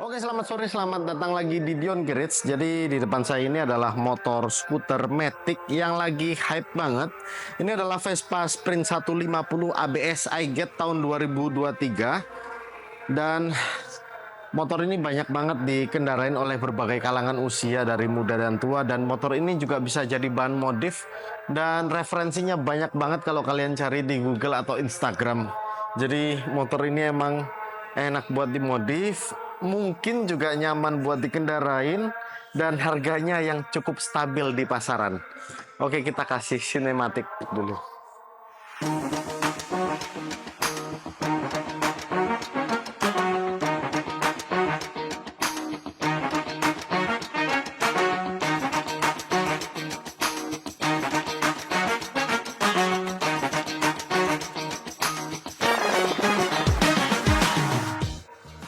Oke, selamat sore, selamat datang lagi di Dion Garage. Jadi di depan saya ini adalah motor skuter Matic yang lagi hype banget. Ini adalah Vespa Sprint 150 ABS iGet tahun 2023. Dan motor ini banyak banget dikendarain oleh berbagai kalangan usia dari muda dan tua. Dan motor ini juga bisa jadi bahan modif. Dan referensinya banyak banget kalau kalian cari di Google atau Instagram. Jadi motor ini emang enak buat dimodif, mungkin juga nyaman buat dikendarain, dan harganya yang cukup stabil di pasaran. Oke, kita kasih sinematik dulu.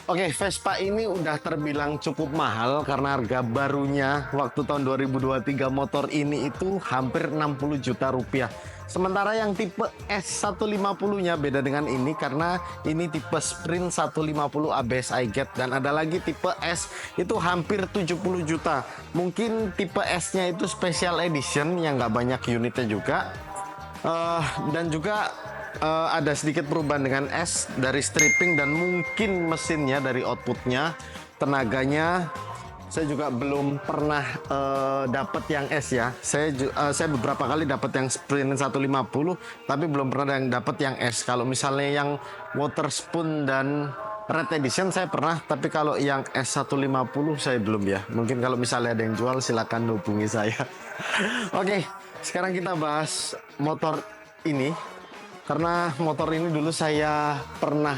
Oke, Vespa ini udah terbilang cukup mahal karena harga barunya waktu tahun 2023 motor ini itu hampir 60 juta rupiah. Sementara yang tipe S150-nya beda dengan ini karena ini tipe Sprint 150 ABS iGet, dan ada lagi tipe S itu hampir 70 juta. Mungkin tipe S-nya itu special edition yang nggak banyak unitnya juga. Dan juga ada sedikit perubahan dengan S dari stripping dan mungkin mesinnya dari outputnya, tenaganya. Saya juga belum pernah dapat yang S ya. Saya beberapa kali dapat yang Sprint 150, tapi belum pernah yang dapat yang S. Kalau misalnya yang Waterspoon dan Red Edition saya pernah, tapi kalau yang S150 saya belum ya. Mungkin kalau misalnya ada yang jual silakan hubungi saya. Oke, sekarang kita bahas motor ini. Karena motor ini dulu saya pernah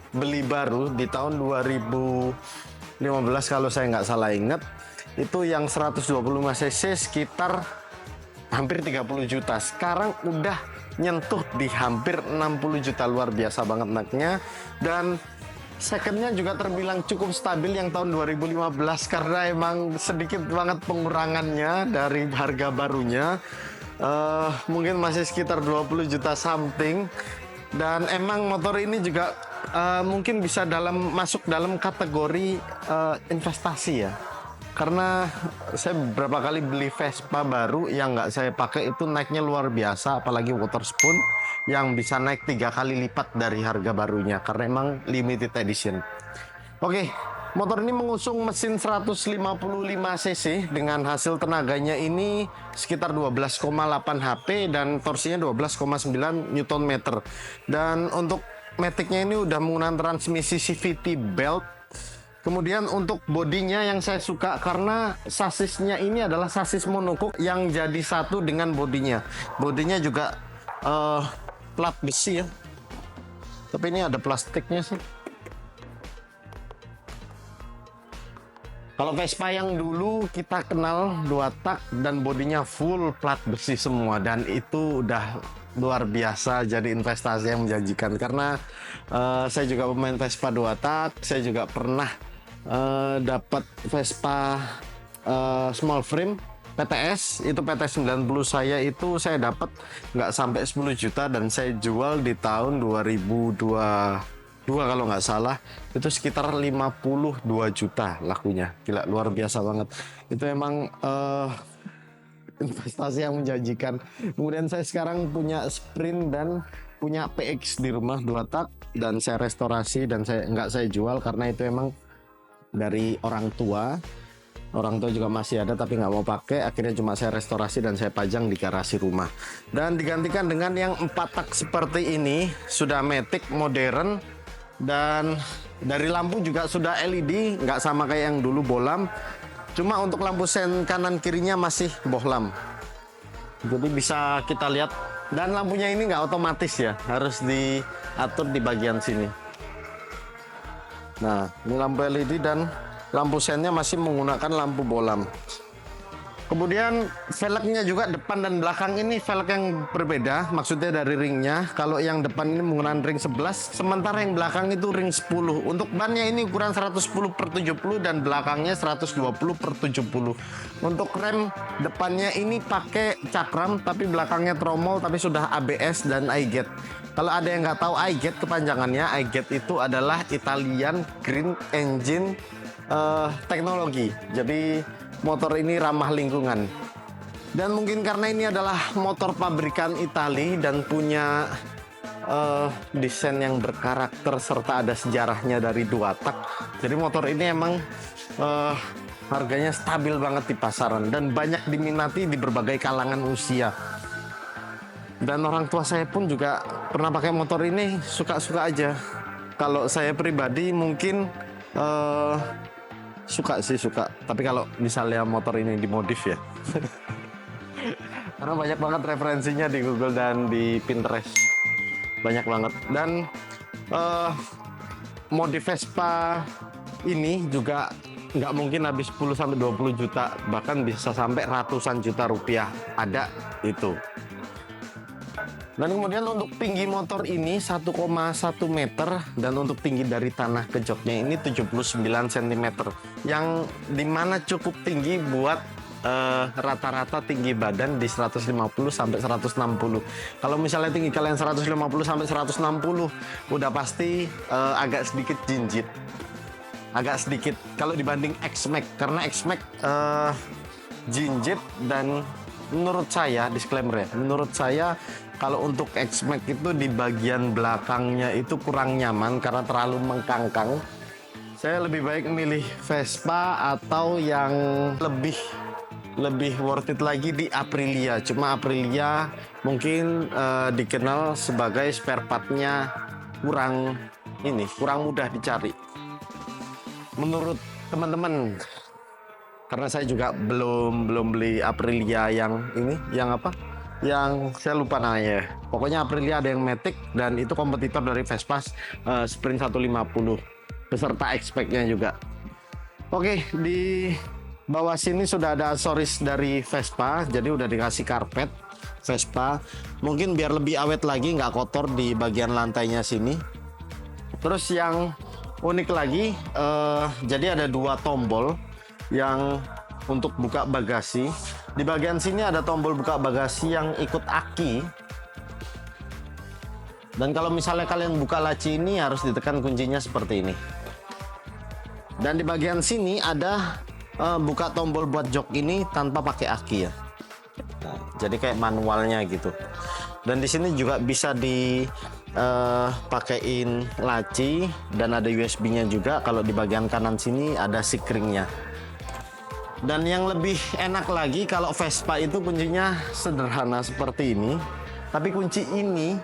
beli baru di tahun 2015 kalau saya nggak salah ingat. Itu yang 125 cc sekitar hampir 30 juta. Sekarang udah nyentuh di hampir 60 juta, luar biasa banget naknya. Dan secondnya juga terbilang cukup stabil yang tahun 2015 karena emang sedikit banget pengurangannya dari harga barunya. Mungkin masih sekitar 20 juta something. Dan emang motor ini juga mungkin bisa masuk dalam kategori investasi ya, karena saya beberapa kali beli Vespa baru yang nggak saya pakai itu naiknya luar biasa, apalagi Waterspoon yang bisa naik 3 kali lipat dari harga barunya karena emang limited edition. Oke, motor ini mengusung mesin 155 cc dengan hasil tenaganya ini sekitar 12,8 HP dan torsinya 12,9 Nm. Dan untuk Matic-nya ini udah menggunakan transmisi CVT belt. Kemudian untuk bodinya yang saya suka karena sasisnya ini adalah sasis monokok yang jadi satu dengan bodinya. Bodinya juga plat besi ya. Tapi ini ada plastiknya sih. Kalau Vespa yang dulu kita kenal 2 tak dan bodinya full plat besi semua, dan itu udah luar biasa jadi investasi yang menjanjikan karena saya juga pemain Vespa 2 tak. Saya juga pernah dapat Vespa small frame PTS, itu PTS 90 saya itu saya dapat nggak sampai 10 juta dan saya jual di tahun 2022 kalau nggak salah, itu sekitar 52 juta lakunya. Gila, luar biasa banget. Itu emang investasi yang menjanjikan. Kemudian saya sekarang punya Sprint dan punya PX di rumah 2 tak, dan saya restorasi dan nggak saya jual karena itu emang dari orang tua. Orang tua juga masih ada tapi nggak mau pakai, akhirnya cuma saya restorasi dan saya pajang di garasi rumah. Dan digantikan dengan yang 4 tak seperti ini, sudah Matic modern, dan dari lampu juga sudah LED, nggak sama kayak yang dulu bohlam. Cuma untuk lampu sen kanan kirinya masih bohlam, jadi bisa kita lihat. Dan lampunya ini nggak otomatis ya, harus diatur di bagian sini. Nah, ini lampu LED dan lampu sennya masih menggunakan lampu bohlam. Kemudian velgnya juga depan dan belakang ini velg yang berbeda, maksudnya dari ringnya. Kalau yang depan ini menggunakan ring 11, sementara yang belakang itu ring 10. Untuk bannya ini ukuran 110/70 dan belakangnya 120/70. Untuk rem depannya ini pakai cakram, tapi belakangnya tromol, tapi sudah ABS dan iGate. Kalau ada yang nggak tahu iGate kepanjangannya, iGate itu adalah Italian Green Engine teknologi. Jadi motor ini ramah lingkungan. Dan mungkin karena ini adalah motor pabrikan Itali dan punya desain yang berkarakter serta ada sejarahnya dari 2 tak. Jadi motor ini emang harganya stabil banget di pasaran dan banyak diminati di berbagai kalangan usia. Dan orang tua saya pun juga pernah pakai motor ini, suka-suka aja. Kalau saya pribadi mungkin suka, tapi kalau misalnya motor ini dimodif ya. Karena banyak banget referensinya di Google dan di Pinterest, banyak banget. Dan modif Vespa ini juga nggak mungkin habis 10-20 juta, bahkan bisa sampai ratusan juta rupiah ada itu. Dan kemudian untuk tinggi motor ini 1,1 meter dan untuk tinggi dari tanah ke joknya ini 79 cm, yang dimana cukup tinggi buat rata-rata tinggi badan di 150 sampai 160. Kalau misalnya tinggi kalian 150 sampai 160 udah pasti agak sedikit jinjit. Agak sedikit kalau dibanding X-Max, karena X-Max jinjit dan menurut saya, disclaimer ya, menurut saya kalau untuk X-Max itu di bagian belakangnya itu kurang nyaman karena terlalu mengkangkang. Saya lebih baik milih Vespa atau yang lebih worth it lagi di Aprilia. Cuma Aprilia mungkin dikenal sebagai spare part-nya kurang mudah dicari. Menurut teman-teman, karena saya juga belum beli Aprilia yang ini, yang saya lupa namanya. Pokoknya Aprilia ada yang Matic dan itu kompetitor dari Vespa Sprint 150 beserta X-Pack-nya juga. Oke, di bawah sini sudah ada aksesoris dari Vespa, jadi udah dikasih karpet Vespa. Mungkin biar lebih awet lagi, nggak kotor di bagian lantainya sini. Terus yang unik lagi, jadi ada 2 tombol yang untuk buka bagasi. Di bagian sini ada tombol buka bagasi yang ikut aki. Dan kalau misalnya kalian buka laci ini harus ditekan kuncinya seperti ini. Dan di bagian sini ada buka tombol buat jok ini tanpa pakai aki ya. Nah, jadi kayak manualnya gitu. Dan di sini juga bisa dipakein laci dan ada USB-nya juga. Kalau di bagian kanan sini ada sikringnya. Dan yang lebih enak lagi kalau Vespa itu kuncinya sederhana seperti ini, tapi kunci ini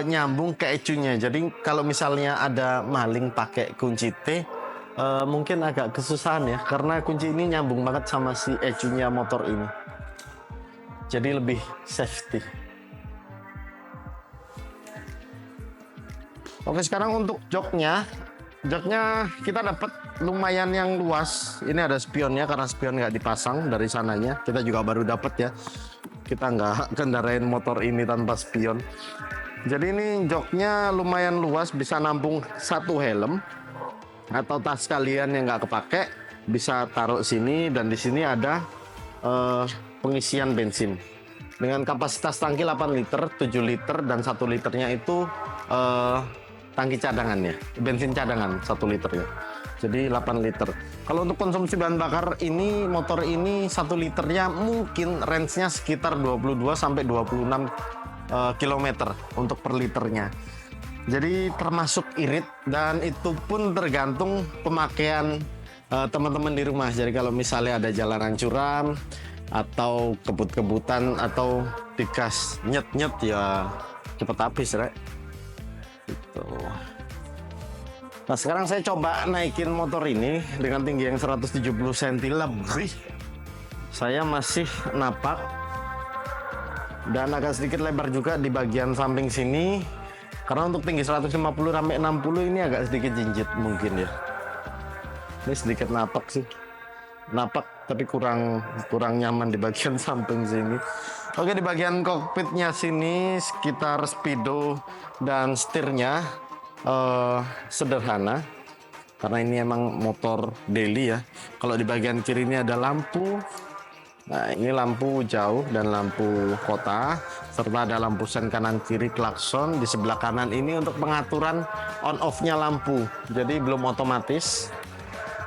nyambung ke ecunya. Jadi kalau misalnya ada maling pakai kunci T, mungkin agak kesusahan ya, karena kunci ini nyambung banget sama si ecunya motor ini. Jadi lebih safety. Oke, sekarang untuk joknya kita dapat lumayan yang luas. Ini ada spionnya karena spion nggak dipasang dari sananya. Kita juga baru dapat ya. Kita nggak kendarain motor ini tanpa spion. Jadi ini joknya lumayan luas, bisa nampung 1 helm atau tas kalian yang nggak kepake bisa taruh sini. Dan di sini ada pengisian bensin dengan kapasitas tangki 8 liter, 7 liter dan 1 liternya itu tangki cadangannya, bensin cadangan 1 liter ya. Jadi 8 liter. Kalau untuk konsumsi bahan bakar ini, motor ini 1 liternya mungkin range-nya sekitar 22 sampai 26 km untuk per liternya. Jadi termasuk irit dan itu pun tergantung pemakaian teman-teman di rumah. Jadi kalau misalnya ada jalanan curam atau kebut-kebutan atau digas nyet-nyet ya cepet habis, Rek. Gitu. Nah, sekarang saya coba naikin motor ini dengan tinggi yang 170 cm lebih. Saya masih napak dan agak sedikit lebar juga di bagian samping sini. Karena untuk tinggi 150 sampai 60 ini agak sedikit jinjit mungkin ya. Ini sedikit napak sih. Napak tapi kurang nyaman di bagian samping sini. Oke, di bagian kokpitnya sini sekitar spidol dan setirnya sederhana karena ini emang motor daily ya. Kalau di bagian kiri ini ada lampu. Nah, ini lampu jauh dan lampu kota, serta ada lampu sen kanan kiri klakson. Di sebelah kanan ini untuk pengaturan on off-nya lampu. Jadi belum otomatis.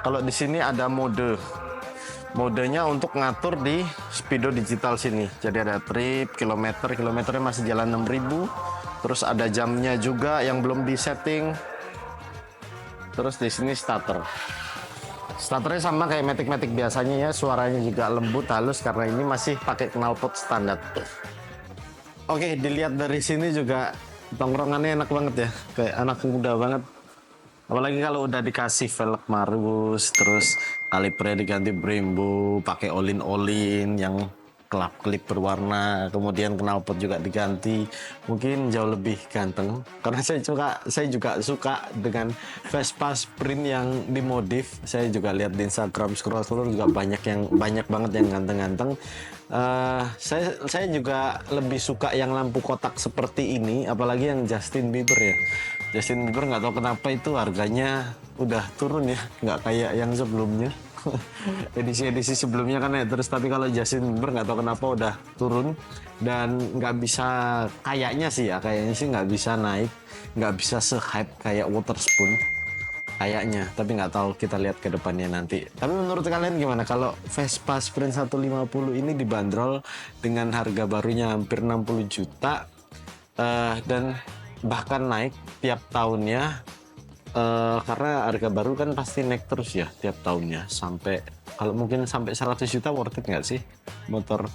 Kalau di sini ada modenya untuk ngatur di speedo digital sini. Jadi ada trip, kilometernya masih jalan 6000. Terus ada jamnya juga yang belum disetting. Terus di sini starter. Starternya sama kayak Matic biasanya ya, suaranya juga lembut halus karena ini masih pakai knalpot standar. Oke, dilihat dari sini juga tongkrongannya enak banget ya, kayak anak muda banget. Apalagi kalau udah dikasih velg Marus, terus kalipernya diganti Brembo, pakai olin yang kelap-kelip berwarna, kemudian knalpot juga diganti, mungkin jauh lebih ganteng. Karena saya juga suka dengan Vespa Sprint yang dimodif. Saya juga lihat di Instagram scroll juga banyak banget yang ganteng-ganteng. Saya juga lebih suka yang lampu kotak seperti ini, apalagi yang Justin Bieber ya. Justin Bieber nggak tahu kenapa itu harganya udah turun ya, nggak kayak yang sebelumnya. Edisi sebelumnya kan ya terus, tapi kalau Justin Bieber nggak tahu kenapa udah turun dan nggak bisa, kayaknya sih nggak bisa naik, nggak bisa se-hype kayak Waterspoon kayaknya, tapi nggak tahu, kita lihat ke depannya nanti. Tapi menurut kalian gimana kalau Vespa Sprint 150 ini dibanderol dengan harga barunya hampir 60 juta dan bahkan naik tiap tahunnya? Karena harga baru kan pasti naik terus ya tiap tahunnya, sampai kalau mungkin sampai 100 juta worth it nggak sih motor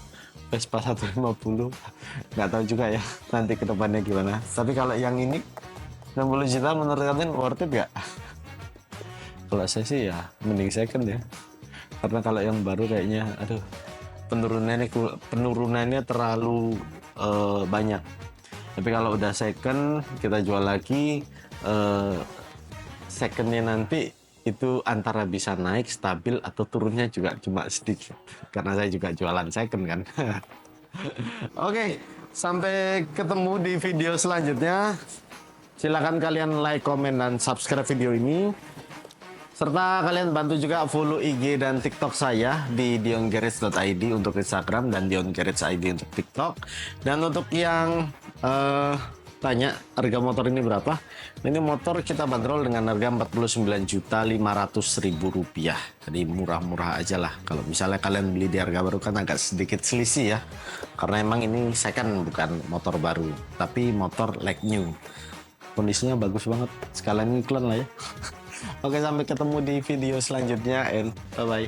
Vespa 150? Nggak tahu juga ya nanti ke depannya gimana. Tapi kalau yang ini 60 juta menurut kalian worth it nggak? Kalau saya sih ya mending second ya, karena kalau yang baru kayaknya aduh penurunannya terlalu banyak. Tapi kalau udah second kita jual lagi, secondnya nanti itu antara bisa naik stabil atau turunnya juga cuma sedikit, karena saya juga jualan second kan. Oke, sampai ketemu di video selanjutnya. Silakan kalian like, komen, dan subscribe video ini, serta kalian bantu juga follow IG dan TikTok saya di diongarage.id untuk Instagram dan diongarage.id untuk TikTok. Dan untuk yang tanya harga motor ini berapa? Ini motor kita bandrol dengan harga 49.500.000 rupiah. Jadi murah-murah aja lah. Kalau misalnya kalian beli di harga baru kan agak sedikit selisih ya. Karena emang ini second, bukan motor baru, tapi motor like new. Kondisinya bagus banget. Sekalian iklan lah ya. Oke, sampai ketemu di video selanjutnya and bye-bye.